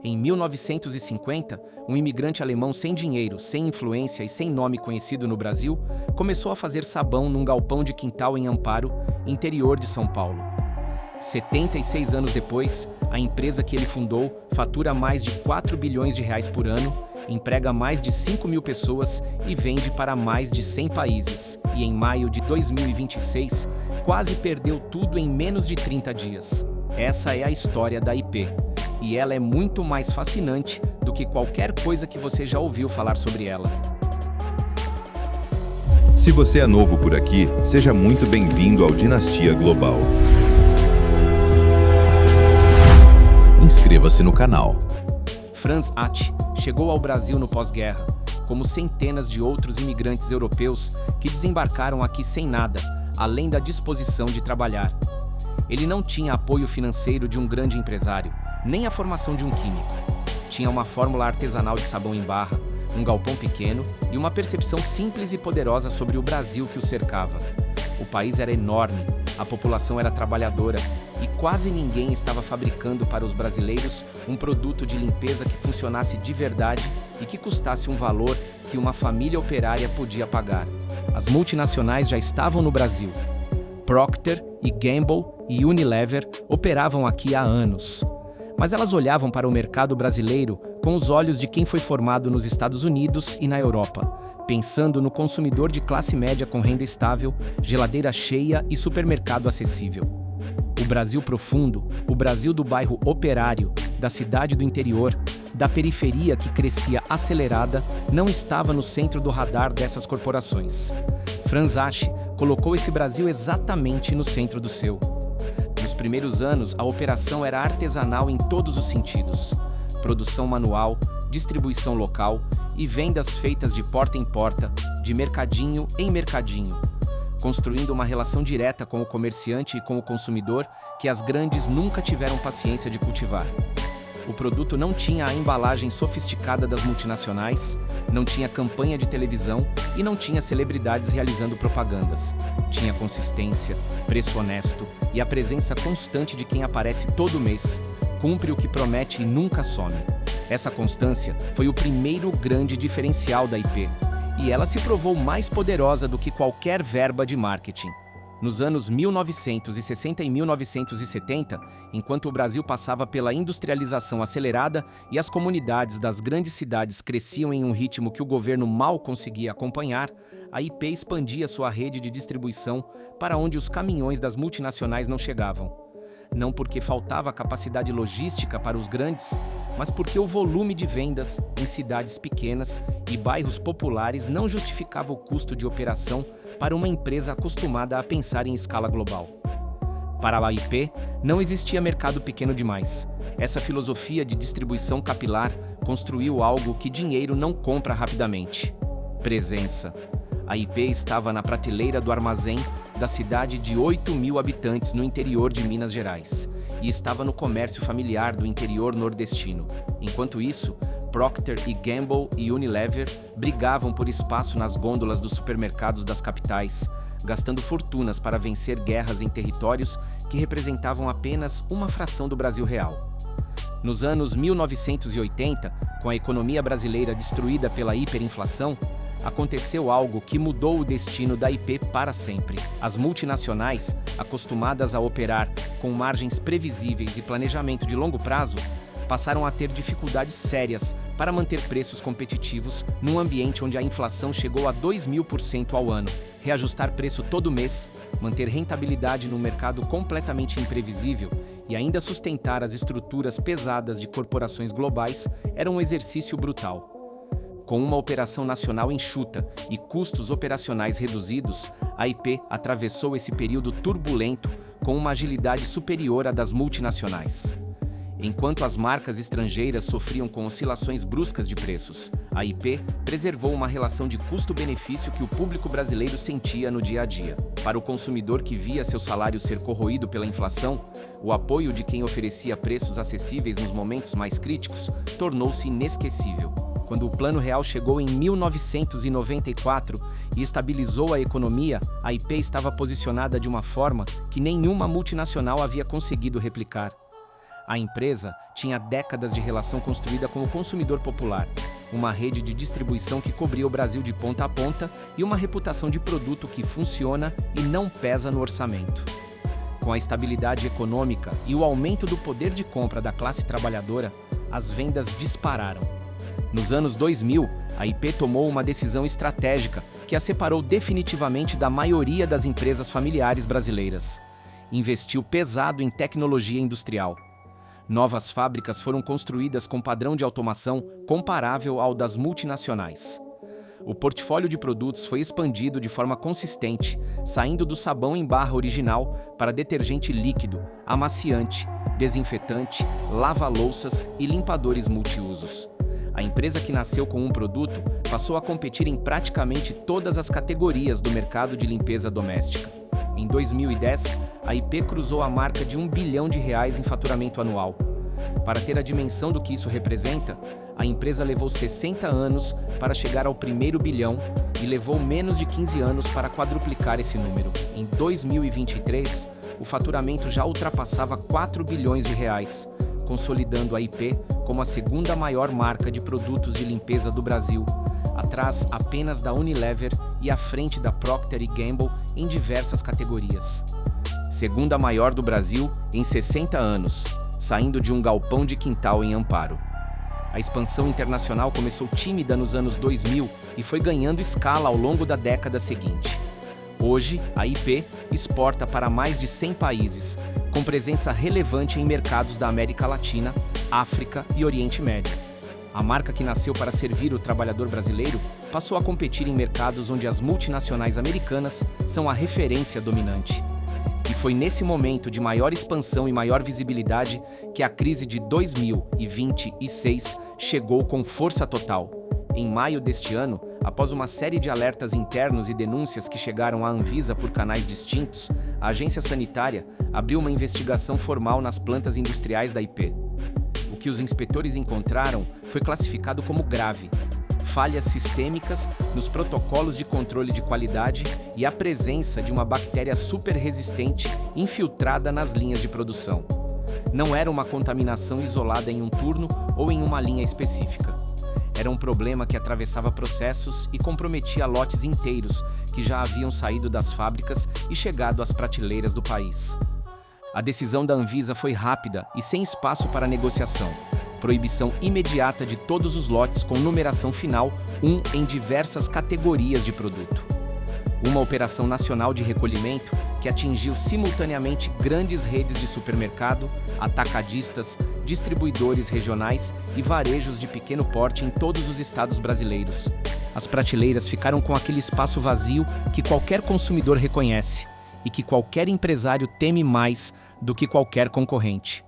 Em 1950, um imigrante alemão sem dinheiro, sem influência e sem nome conhecido no Brasil, começou a fazer sabão num galpão de quintal em Amparo, interior de São Paulo. 76 anos depois, a empresa que ele fundou fatura mais de 4 bilhões de reais por ano, emprega mais de 5.000 pessoas e vende para mais de 100 países. E em maio de 2026, quase perdeu tudo em menos de 30 dias. Essa é a história da IP. E ela é muito mais fascinante do que qualquer coisa que você já ouviu falar sobre ela. Se você é novo por aqui, seja muito bem-vindo ao Dinastia Global. Inscreva-se no canal. Franz Hatt chegou ao Brasil no pós-guerra, como centenas de outros imigrantes europeus que desembarcaram aqui sem nada, além da disposição de trabalhar. Ele não tinha apoio financeiro de um grande empresário, nem a formação de um químico. Tinha uma fórmula artesanal de sabão em barra, um galpão pequeno e uma percepção simples e poderosa sobre o Brasil que o cercava. O país era enorme, a população era trabalhadora e quase ninguém estava fabricando para os brasileiros um produto de limpeza que funcionasse de verdade e que custasse um valor que uma família operária podia pagar. As multinacionais já estavam no Brasil. Procter e Gamble e Unilever operavam aqui há anos. Mas elas olhavam para o mercado brasileiro com os olhos de quem foi formado nos Estados Unidos e na Europa, pensando no consumidor de classe média com renda estável, geladeira cheia e supermercado acessível. O Brasil profundo, o Brasil do bairro operário, da cidade do interior, da periferia que crescia acelerada, não estava no centro do radar dessas corporações. Franz Hatt colocou esse Brasil exatamente no centro do seu. Nos primeiros anos, a operação era artesanal em todos os sentidos. Produção manual, distribuição local e vendas feitas de porta em porta, de mercadinho em mercadinho, construindo uma relação direta com o comerciante e com o consumidor que as grandes nunca tiveram paciência de cultivar. O produto não tinha a embalagem sofisticada das multinacionais, não tinha campanha de televisão e não tinha celebridades realizando propagandas. Tinha consistência, preço honesto e a presença constante de quem aparece todo mês, cumpre o que promete e nunca some. Essa constância foi o primeiro grande diferencial da IP, e ela se provou mais poderosa do que qualquer verba de marketing. Nos anos 1960 e 1970, enquanto o Brasil passava pela industrialização acelerada e as comunidades das grandes cidades cresciam em um ritmo que o governo mal conseguia acompanhar, a IP expandia sua rede de distribuição para onde os caminhões das multinacionais não chegavam. Não porque faltava capacidade logística para os grandes, mas porque o volume de vendas em cidades pequenas e bairros populares não justificava o custo de operação para uma empresa acostumada a pensar em escala global. Para a IP, não existia mercado pequeno demais. Essa filosofia de distribuição capilar construiu algo que dinheiro não compra rapidamente: presença. A IP estava na prateleira do armazém da cidade de 8.000 habitantes no interior de Minas Gerais e estava no comércio familiar do interior nordestino. Enquanto isso, Procter e Gamble e Unilever brigavam por espaço nas gôndolas dos supermercados das capitais, gastando fortunas para vencer guerras em territórios que representavam apenas uma fração do Brasil real. Nos anos 1980, com a economia brasileira destruída pela hiperinflação, aconteceu algo que mudou o destino da IP para sempre. As multinacionais, acostumadas a operar com margens previsíveis e planejamento de longo prazo, passaram a ter dificuldades sérias para manter preços competitivos num ambiente onde a inflação chegou a 2.000% ao ano. Reajustar preço todo mês, manter rentabilidade num mercado completamente imprevisível e ainda sustentar as estruturas pesadas de corporações globais era um exercício brutal. Com uma operação nacional enxuta e custos operacionais reduzidos, a IP atravessou esse período turbulento com uma agilidade superior à das multinacionais. Enquanto as marcas estrangeiras sofriam com oscilações bruscas de preços, a IP preservou uma relação de custo-benefício que o público brasileiro sentia no dia a dia. Para o consumidor que via seu salário ser corroído pela inflação, o apoio de quem oferecia preços acessíveis nos momentos mais críticos tornou-se inesquecível. Quando o Plano Real chegou em 1994 e estabilizou a economia, a IP estava posicionada de uma forma que nenhuma multinacional havia conseguido replicar. A empresa tinha décadas de relação construída com o consumidor popular, uma rede de distribuição que cobria o Brasil de ponta a ponta e uma reputação de produto que funciona e não pesa no orçamento. Com a estabilidade econômica e o aumento do poder de compra da classe trabalhadora, as vendas dispararam. Nos anos 2000, a IP tomou uma decisão estratégica que a separou definitivamente da maioria das empresas familiares brasileiras. Investiu pesado em tecnologia industrial. Novas fábricas foram construídas com padrão de automação comparável ao das multinacionais. O portfólio de produtos foi expandido de forma consistente, saindo do sabão em barra original para detergente líquido, amaciante, desinfetante, lava-louças e limpadores multiusos. A empresa que nasceu com um produto passou a competir em praticamente todas as categorias do mercado de limpeza doméstica. Em 2010, a IP cruzou a marca de R$1 bilhão em faturamento anual. Para ter a dimensão do que isso representa, a empresa levou 60 anos para chegar ao primeiro bilhão e levou menos de 15 anos para quadruplicar esse número. Em 2023, o faturamento já ultrapassava R$4 bilhões, consolidando a IP como a segunda maior marca de produtos de limpeza do Brasil, atrás apenas da Unilever e à frente da Procter & Gamble em diversas categorias. Segunda maior do Brasil em 60 anos, saindo de um galpão de quintal em Amparo. A expansão internacional começou tímida nos anos 2000 e foi ganhando escala ao longo da década seguinte. Hoje, a IP exporta para mais de 100 países, com presença relevante em mercados da América Latina, África e Oriente Médio. A marca que nasceu para servir o trabalhador brasileiro passou a competir em mercados onde as multinacionais americanas são a referência dominante. E foi nesse momento de maior expansão e maior visibilidade que a crise de 2026 chegou com força total. Em maio deste ano, após uma série de alertas internos e denúncias que chegaram à Anvisa por canais distintos, a agência sanitária abriu uma investigação formal nas plantas industriais da IP. O que os inspetores encontraram foi classificado como grave: falhas sistêmicas nos protocolos de controle de qualidade e a presença de uma bactéria superresistente infiltrada nas linhas de produção. Não era uma contaminação isolada em um turno ou em uma linha específica. Era um problema que atravessava processos e comprometia lotes inteiros que já haviam saído das fábricas e chegado às prateleiras do país. A decisão da Anvisa foi rápida e sem espaço para negociação. Proibição imediata de todos os lotes com numeração final 1 em diversas categorias de produto. Uma operação nacional de recolhimento que atingiu simultaneamente grandes redes de supermercado, atacadistas, distribuidores regionais e varejos de pequeno porte em todos os estados brasileiros. As prateleiras ficaram com aquele espaço vazio que qualquer consumidor reconhece e que qualquer empresário teme mais do que qualquer concorrente.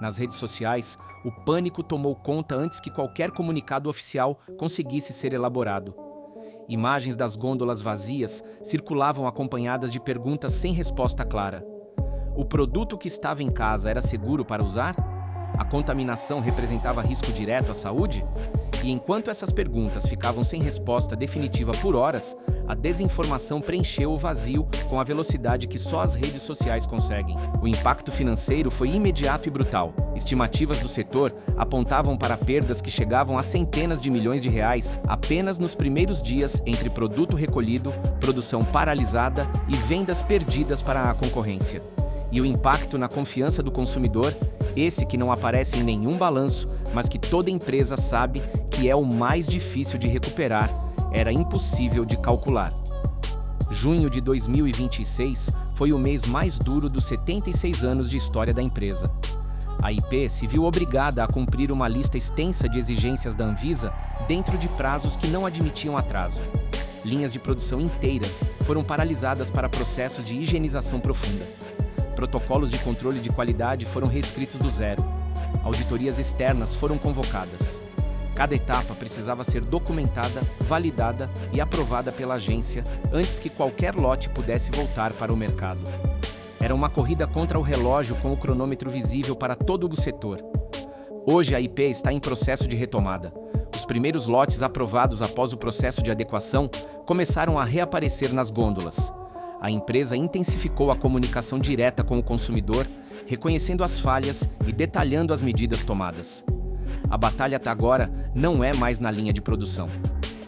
Nas redes sociais, o pânico tomou conta antes que qualquer comunicado oficial conseguisse ser elaborado. Imagens das gôndolas vazias circulavam acompanhadas de perguntas sem resposta clara. O produto que estava em casa era seguro para usar? A contaminação representava risco direto à saúde? E enquanto essas perguntas ficavam sem resposta definitiva por horas, a desinformação preencheu o vazio com a velocidade que só as redes sociais conseguem. O impacto financeiro foi imediato e brutal. Estimativas do setor apontavam para perdas que chegavam a centenas de milhões de reais apenas nos primeiros dias entre produto recolhido, produção paralisada e vendas perdidas para a concorrência. E o impacto na confiança do consumidor, esse que não aparece em nenhum balanço, mas que toda empresa sabe que é o mais difícil de recuperar, era impossível de calcular. Junho de 2026 foi o mês mais duro dos 76 anos de história da empresa. A IP se viu obrigada a cumprir uma lista extensa de exigências da Anvisa dentro de prazos que não admitiam atraso. Linhas de produção inteiras foram paralisadas para processos de higienização profunda. Protocolos de controle de qualidade foram reescritos do zero. Auditorias externas foram convocadas. Cada etapa precisava ser documentada, validada e aprovada pela agência antes que qualquer lote pudesse voltar para o mercado. Era uma corrida contra o relógio com o cronômetro visível para todo o setor. Hoje a IP está em processo de retomada. Os primeiros lotes aprovados após o processo de adequação começaram a reaparecer nas gôndolas. A empresa intensificou a comunicação direta com o consumidor, reconhecendo as falhas e detalhando as medidas tomadas. A batalha até agora não é mais na linha de produção.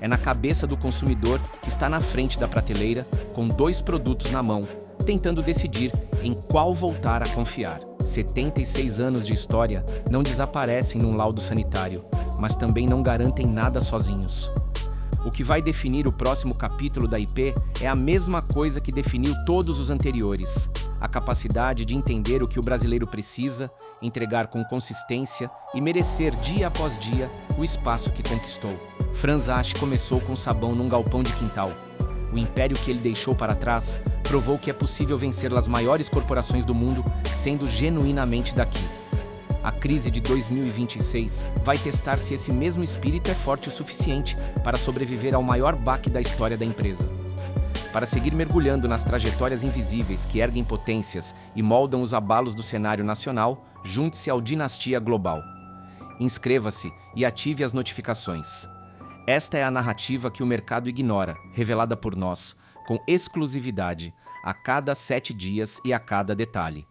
É na cabeça do consumidor que está na frente da prateleira, com 2 produtos na mão, tentando decidir em qual voltar a confiar. 76 anos de história não desaparecem num laudo sanitário, mas também não garantem nada sozinhos. O que vai definir o próximo capítulo da IP é a mesma coisa que definiu todos os anteriores: a capacidade de entender o que o brasileiro precisa, entregar com consistência e merecer dia após dia o espaço que conquistou. Franz Asch começou com sabão num galpão de quintal. O império que ele deixou para trás provou que é possível vencer as maiores corporações do mundo sendo genuinamente daqui. A crise de 2026 vai testar se esse mesmo espírito é forte o suficiente para sobreviver ao maior baque da história da empresa. Para seguir mergulhando nas trajetórias invisíveis que erguem potências e moldam os abalos do cenário nacional, junte-se ao Dinastia Global. Inscreva-se e ative as notificações. Esta é a narrativa que o mercado ignora, revelada por nós, com exclusividade, a cada 7 dias e a cada detalhe.